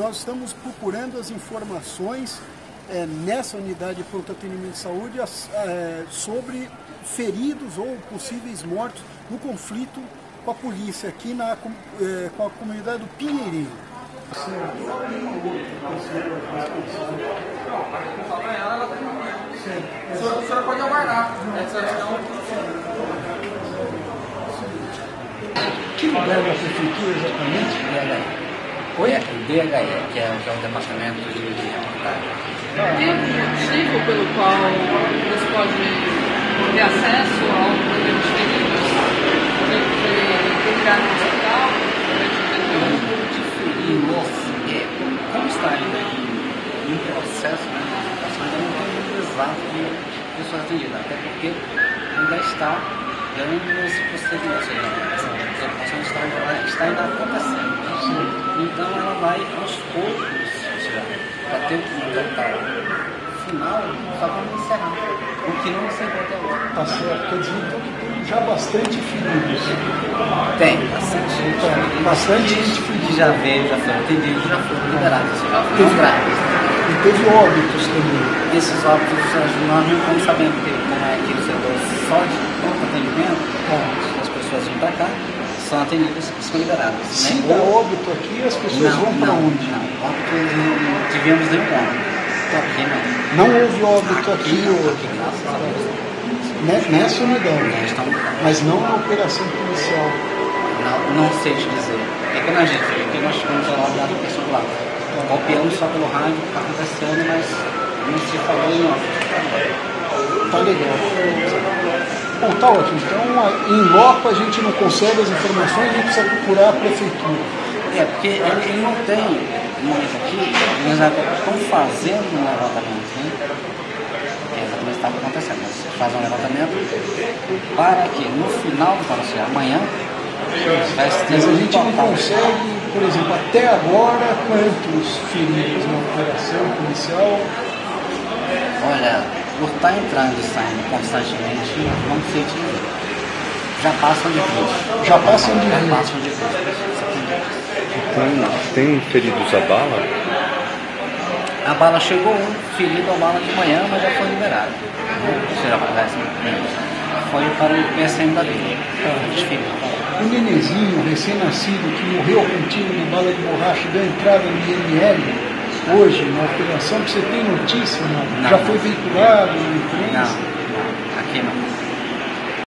nós estamos procurando as informações nessa unidade de pronto atendimento de saúde sobre feridos ou possíveis mortos no conflito com a polícia aqui com a comunidade do Pinheirinho. A senhora pode aguardar. Que lugar da prefeitura exatamente? Oi? O DHE, que é o Departamento de Reportagem. Tem algum motivo pelo qual você pode ter acesso ao programa de feridos? Foi ligar no hospital? Como está ainda em processo de identificação, ainda não tem um exato de pessoas atendidas, até porque ainda está dando esse procedimento, ou seja, essa observação está ainda acontecendo. Então ela vai aos poucos, ou seja, para ter um total final, só vamos encerrar. O que não encerrou até agora. Tá certo, quer dizer então que tem já bastante feridos. Tem, bastante gente que já veio, já foi atendido, já foram liberados, ou seja, não graves. E teve óbitos também. Esses óbitos nós não estamos sabendo, porque como é aqui o setor só de pronto atendimento, as pessoas vêm para cá, são atendidas e são liberadas. Se dá óbito aqui, as pessoas vão para onde? Não, óbito não tivemos nenhum óbito. Aqui não. Não houve óbito aqui Aqui, graças a Deus. Nessa unidade, mas não na operação policial. Não sei te dizer. É como a gente, porque nós tivemos lá da pessoa lá. Copiamos só pelo rádio, está acontecendo, mas não se falou em óbito. Tá legal. Bom, tá ótimo. Então, em loco a gente não consegue as informações, a gente precisa procurar a prefeitura. Porque ele não tem, aqui, eles estão fazendo um levantamento, né? Exatamente o que estava acontecendo. Você faz um levantamento para que no final do parecer, amanhã, vai ter mas a gente não consegue, por exemplo, até agora, quantos feridos na operação policial? Olha, por estar entrando e saindo constantemente, não sei te dizer. Já passam de 20. Já passam de 20. Já passam de 20. Tem feridos a bala? A bala chegou ferido a bala de manhã, mas já foi liberado. Você já conhece, foi para o PSM da vida. Um nenenzinho recém-nascido que morreu com um tiro de bala de borracha deu entrada no IML hoje na operação, que você tem notícia, não? Já foi veiculado na imprensa? Não, aqui não.